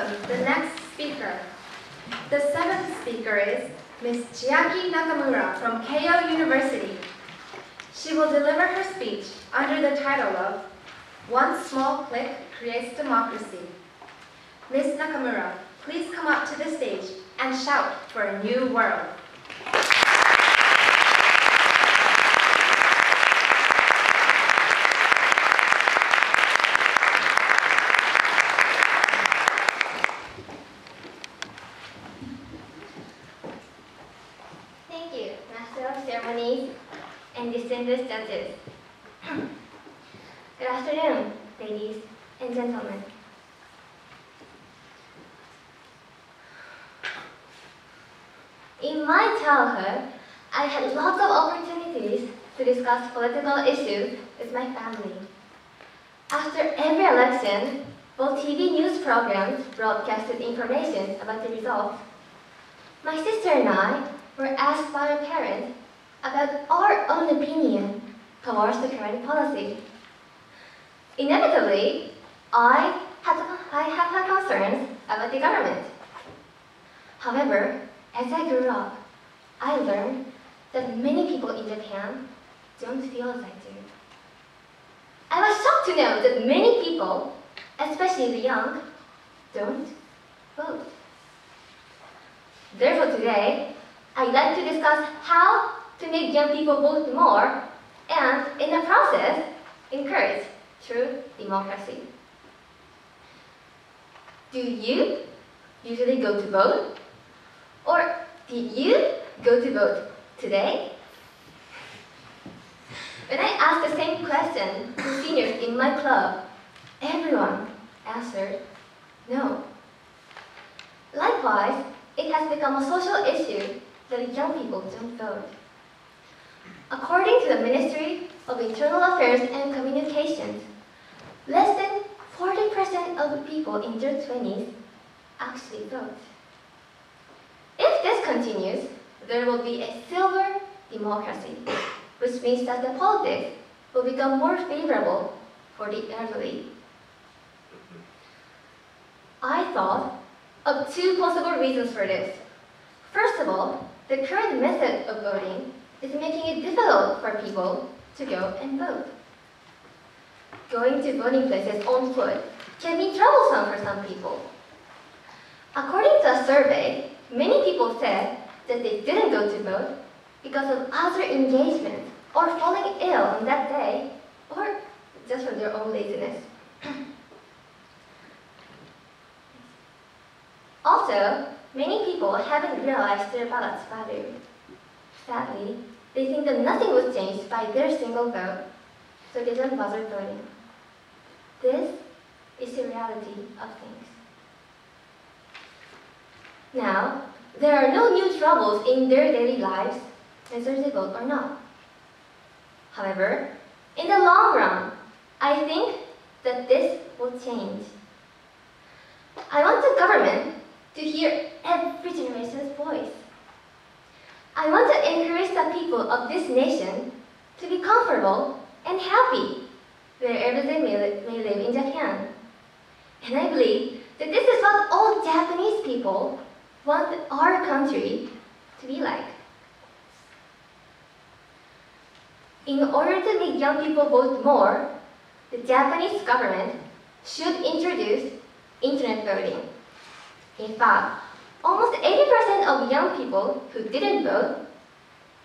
welcome the next speaker. The seventh speaker is Ms. Chiaki Nakamura from Keio University. She will deliver her speech under the title of One Small Click Creates Democracy. Ms. Nakamura, please come up to the stage and shout for a new world. Thank you, Master of Ceremonies and distinguished judges. Good afternoon, ladies and gentlemen. In my childhood, I had lots of opportunities to discuss political issues with my family. After every election, both TV news programs broadcasted information about the results. My sister and I were asked by our parents about our own opinion towards the current policy. Inevitably, I have had concerns about the government. However, as I grew up, I learned that many people in Japan don't feel as I do. I was shocked to know that many people, especially the young, don't vote. Therefore today, I'd like to discuss how to make young people vote more and, in the process, encourage true democracy. Do you usually go to vote? Or did you go to vote today? When I asked the same question to seniors in my club, everyone answered no. Likewise, it has become a social issue that young people don't vote. According to the Ministry of Internal Affairs and Communications, less than 40% of the people in their 20s actually vote. If this continues, there will be a silver democracy, which means that the politics will become more favorable for the elderly. I thought of two possible reasons for this. First of all, the current method of voting is making it difficult for people to go and vote. Going to voting places on foot can be troublesome for some people. According to a survey, many people said that they didn't go to vote because of other engagements or falling ill on that day, or just for their own laziness. Also, many people haven't realized their ballot's value. Sadly, they think that nothing was changed by their single vote, so they don't bother voting. This is the reality of things. Now, there are no new troubles in their daily lives, whether they vote or not. However, in the long run, I think that this will change. I want the government to hear every generation's voice. I want to encourage the people of this nation to be comfortable and happy wherever they may live in Japan. And I believe that this is what all Japanese people want our country to be like. In order to make young people vote more, the Japanese government should introduce internet voting. In fact, almost 80% of young people who didn't vote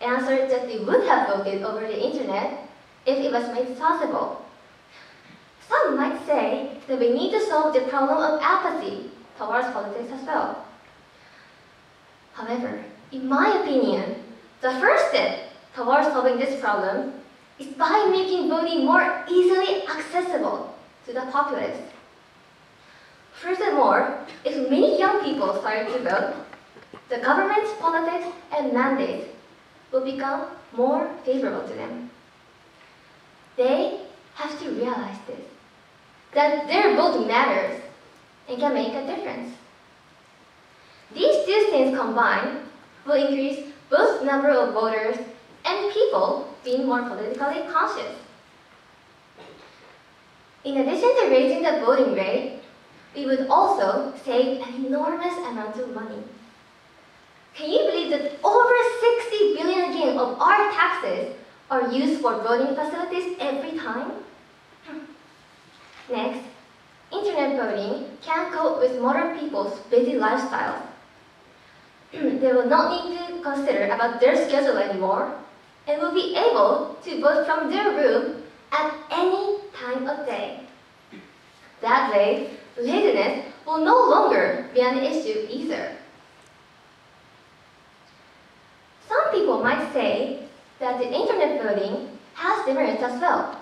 answered that they would have voted over the internet if it was made possible. Some might say that we need to solve the problem of apathy towards politics as well. However, in my opinion, the first step towards solving this problem is by making voting more easily accessible to the populace. Furthermore, if many young people start to vote, the government's politics and mandates will become more favorable to them. They have to realize this, that their vote matters and can make a difference. These two things combined will increase both number of voters and people being more politically conscious. In addition to raising the voting rate, we would also save an enormous amount of money. Can you believe that over 60 billion yen of our taxes are used for voting facilities every time? Next, internet voting can cope with modern people's busy lifestyles. They will not need to consider about their schedule anymore and will be able to vote from their room at any time of day. That way, laziness will no longer be an issue either. Some people might say that the internet voting has demerits as well.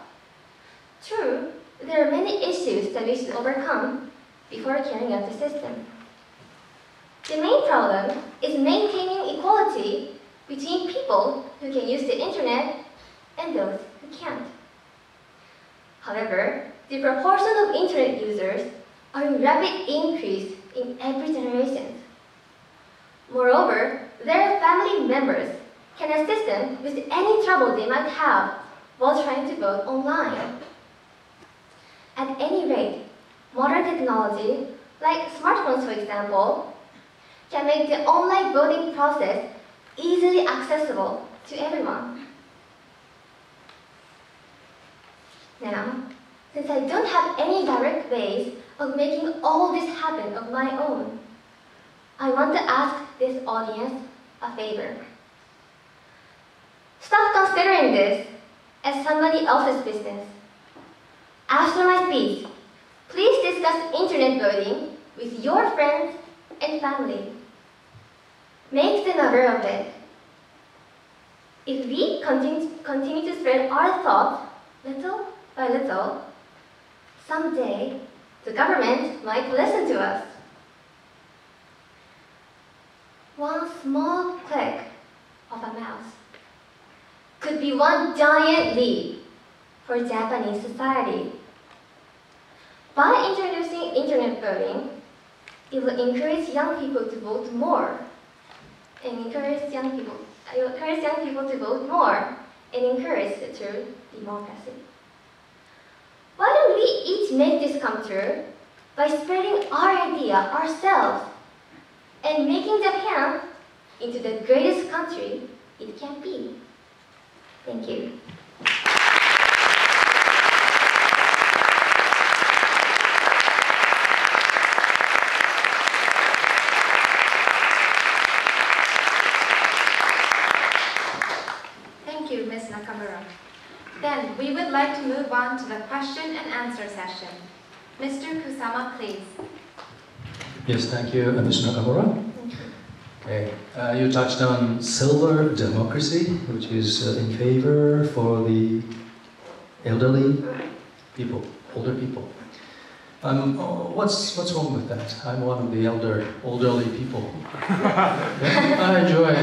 True, there are many issues that we should overcome before carrying out the system. The main problem is maintaining equality between people who can use the internet and those who can't. However, the proportion of internet users are in rapid increase in every generation. Moreover, their family members can assist them with any trouble they might have while trying to vote online. At any rate, modern technology, like smartphones for example, can make the online voting process easily accessible to everyone. Now, since I don't have any direct ways of making all this happen of my own, I want to ask this audience a favor. Stop considering this as somebody else's business. After my speech, please discuss internet voting with your friends and family. Make them aware of it. If we continue to spread our thoughts little by little, someday the government might listen to us. One small click of a mouse could be one giant leap for Japanese society. By introducing internet voting, it will encourage young people to vote more, and encourage young people to vote more, and encourage the true democracy. Why don't we each make this come true by spreading our idea ourselves and making Japan into the greatest country it can be? Thank you. Thank you, Ms. Nakamura. Then we would like to move on to the question and answer session. Mr. Kusama, please. Yes, thank you, Ms. Nakamura. Okay, you touched on silver democracy, which is in favor for the elderly people, older people. What's wrong with that? I'm one of the elderly people. I enjoy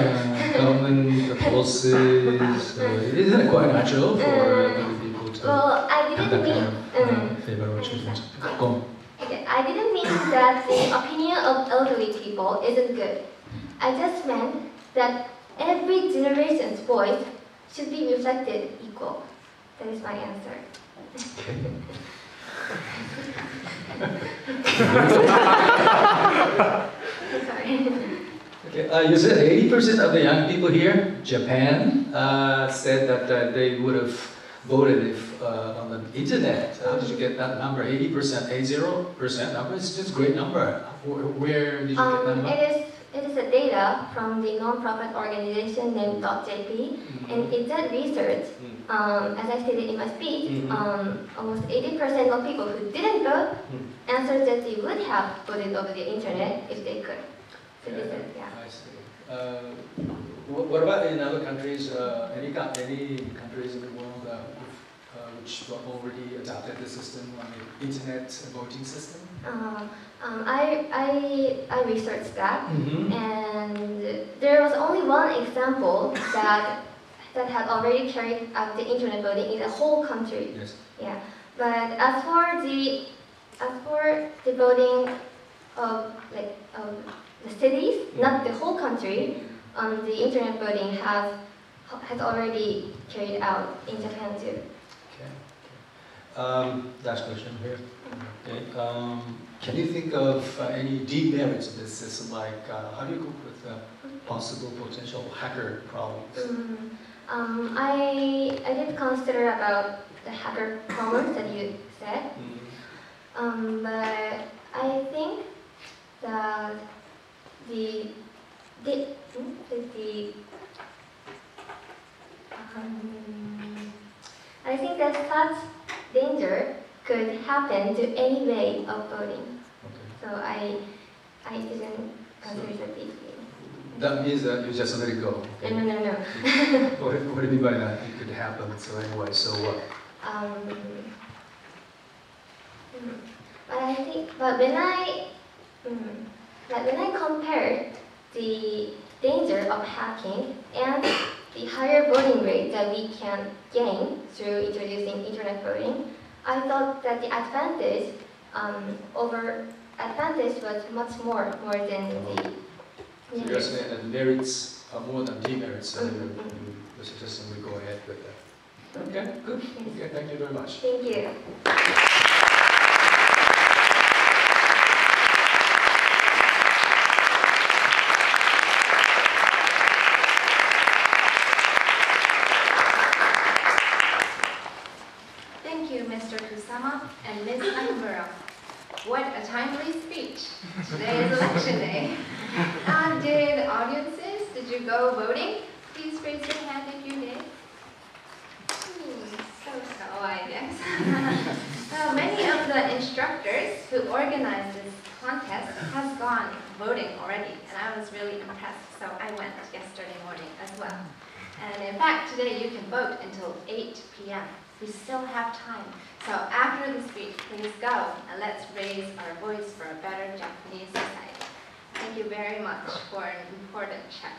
government policies. Isn't it quite natural for elderly people to have that kind of favor or treatment? Go on. Okay, I didn't mean that the opinion of elderly people isn't good. I just meant that every generation's voice should be reflected equal. That is my answer. Sorry. Okay, you said 80% of the young people here, Japan, said that they would have voted if on the internet. How did you get that number? 80%, 80% number? It's just a great number. Where did you get that number? It is a data from the non-profit organization named .jp, and it did research. As I stated in my speech, almost 80% of people who didn't vote answered that they would have voted over the internet if they could. So this is, yeah. I see. What about in other countries? Any countries in the world which already adopted the system on the internet voting system? I researched that, and there was only one example that had already carried out the internet voting in the whole country. Yes. Yeah. But as for the voting of the cities, not the whole country, the internet voting has already carried out in Japan too. Okay. Last question here. Okay. Can you think of any demerits of this system? Like, how do you cope with possible potential hacker problems? I did consider about the hacker problems that you said, but I think that the I think that such danger could happen to any way of voting. Okay. So I didn't consider that deeply. That means that you just let it go. Okay? No. What do you mean by that? It could happen. So anyway, so what? But I think, but when I compared the danger of hacking and the higher voting rate that we can gain through introducing internet voting, I thought that the advantage was much more than the. So you're saying that merits are more than demerits, so you're suggesting we go ahead with that. Okay, good. Okay, thank you very much. Thank you. Thank you, Mr. Kusama and Ms. Nakamura. What a timely speech. Today is election day. Did you go voting? Please raise your hand if you did. So, I guess. Many of the instructors who organized this contest has gone voting already, and I was really impressed, so I went yesterday morning as well. And in fact, today you can vote until 8 p.m. We still have time. So after the speech, please go and let's raise our voice for a better Japanese society. Thank you very much for an important check.